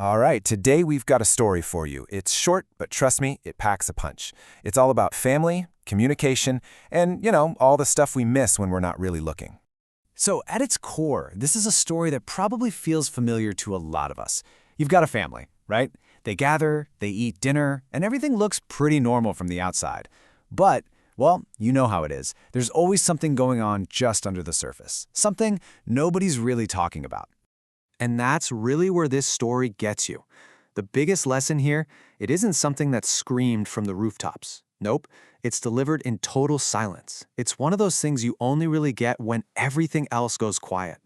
All right, today we've got a story for you. It's short, but trust me, it packs a punch. It's all about family, communication, and, all the stuff we miss when we're not really looking. So, at its core, this is a story that probably feels familiar to a lot of us. You've got a family, right? They gather, they eat dinner, and everything looks pretty normal from the outside. But, well, you know how it is. There's always something going on just under the surface. Something nobody's really talking about. And that's really where this story gets you. The biggest lesson here, it isn't something that's screamed from the rooftops. Nope, it's delivered in total silence. It's one of those things you only really get when everything else goes quiet.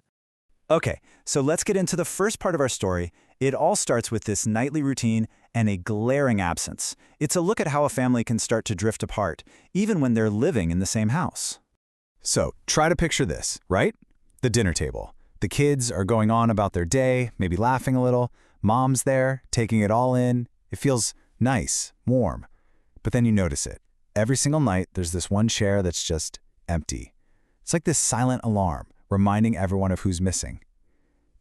Okay, so let's get into the first part of our story. It all starts with this nightly routine and a glaring absence. It's a look at how a family can start to drift apart, even when they're living in the same house. So, try to picture this, right? The dinner table. The kids are going on about their day, maybe laughing a little. Mom's there, taking it all in. It feels nice, warm. But then you notice it. Every single night, there's this one chair that's just empty. It's like this silent alarm, reminding everyone of who's missing.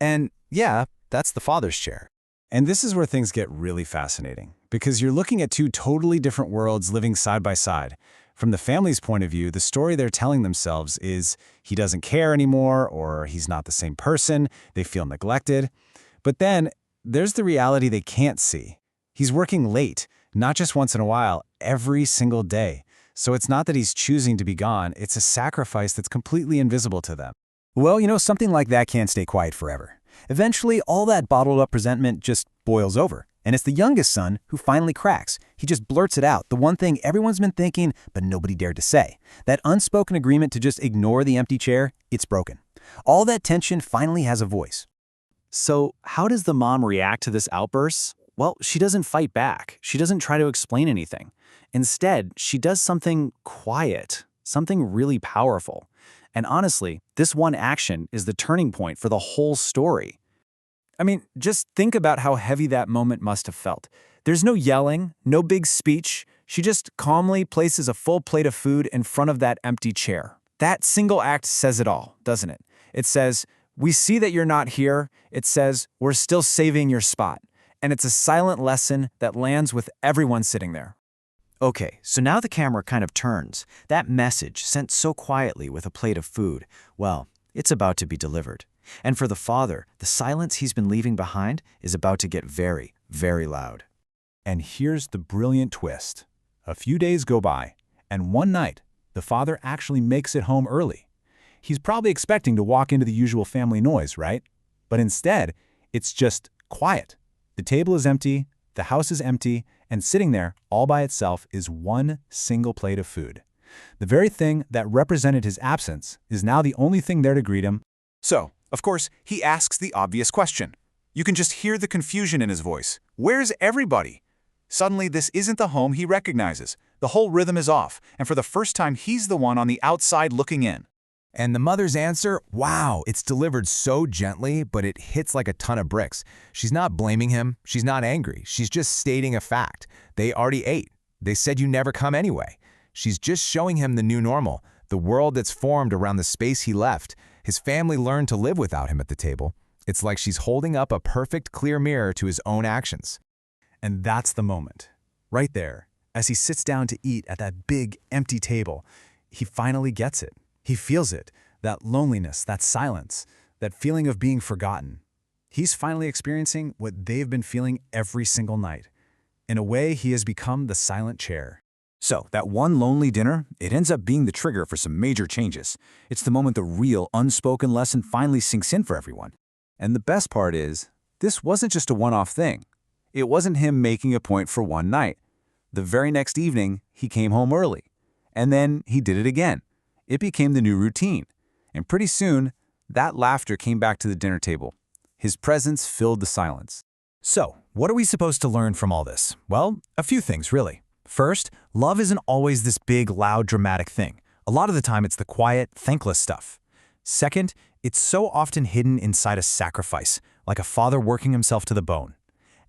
And yeah, that's the father's chair. And this is where things get really fascinating, because you're looking at two totally different worlds living side by side. From the family's point of view, the story they're telling themselves is he doesn't care anymore, or he's not the same person, they feel neglected. But then, there's the reality they can't see. He's working late, not just once in a while, every single day. So it's not that he's choosing to be gone, it's a sacrifice that's completely invisible to them. Well, something like that can't stay quiet forever. Eventually, all that bottled up resentment just boils over. And it's the youngest son who finally cracks. He just blurts it out, the one thing everyone's been thinking, but nobody dared to say. That unspoken agreement to just ignore the empty chair, it's broken. All that tension finally has a voice. So, how does the mom react to this outburst? Well, she doesn't fight back. She doesn't try to explain anything. Instead, she does something quiet, something really powerful. And honestly, this one action is the turning point for the whole story. I mean, just think about how heavy that moment must have felt. There's no yelling, no big speech. She just calmly places a full plate of food in front of that empty chair. That single act says it all, doesn't it? It says, "We see that you're not here." It says, "We're still saving your spot." And it's a silent lesson that lands with everyone sitting there. Okay, so now the camera kind of turns. That message, sent so quietly with a plate of food, well, it's about to be delivered. And for the father, the silence he's been leaving behind is about to get very, very loud. And here's the brilliant twist. A few days go by, and one night, the father actually makes it home early. He's probably expecting to walk into the usual family noise, right? But instead, it's just quiet. The table is empty, the house is empty, and sitting there, all by itself, is one single plate of food. The very thing that represented his absence is now the only thing there to greet him. So, of course, he asks the obvious question. You can just hear the confusion in his voice. Where's everybody? Suddenly, this isn't the home he recognizes. The whole rhythm is off, and for the first time, he's the one on the outside looking in. And the mother's answer, wow, it's delivered so gently, but it hits like a ton of bricks. She's not blaming him. She's not angry. She's just stating a fact. They already ate. They said you never come anyway. She's just showing him the new normal, the world that's formed around the space he left. His family learned to live without him at the table. It's like she's holding up a perfect, clear mirror to his own actions. And that's the moment. Right there, as he sits down to eat at that big, empty table, he finally gets it. He feels it, that loneliness, that silence, that feeling of being forgotten. He's finally experiencing what they've been feeling every single night. In a way, he has become the silent chair. So, that one lonely dinner, it ends up being the trigger for some major changes. It's the moment the real, unspoken lesson finally sinks in for everyone. And the best part is, this wasn't just a one-off thing. It wasn't him making a point for one night. The very next evening, he came home early. And then he did it again. It became the new routine. And pretty soon, that laughter came back to the dinner table. His presence filled the silence. So, what are we supposed to learn from all this? Well, a few things, really. First, love isn't always this big, loud, dramatic thing. A lot of the time, it's the quiet, thankless stuff. Second, it's so often hidden inside a sacrifice, like a father working himself to the bone.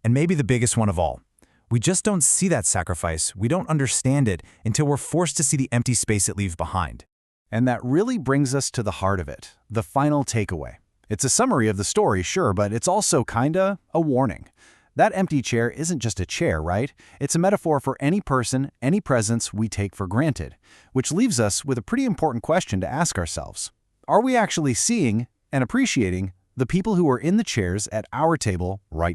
And maybe the biggest one of all, we just don't see that sacrifice, we don't understand it until we're forced to see the empty space it leaves behind. And that really brings us to the heart of it, the final takeaway. It's a summary of the story, sure, but it's also kinda a warning. That empty chair isn't just a chair, right? It's a metaphor for any person, any presence we take for granted, which leaves us with a pretty important question to ask ourselves. Are we actually seeing and appreciating the people who are in the chairs at our table right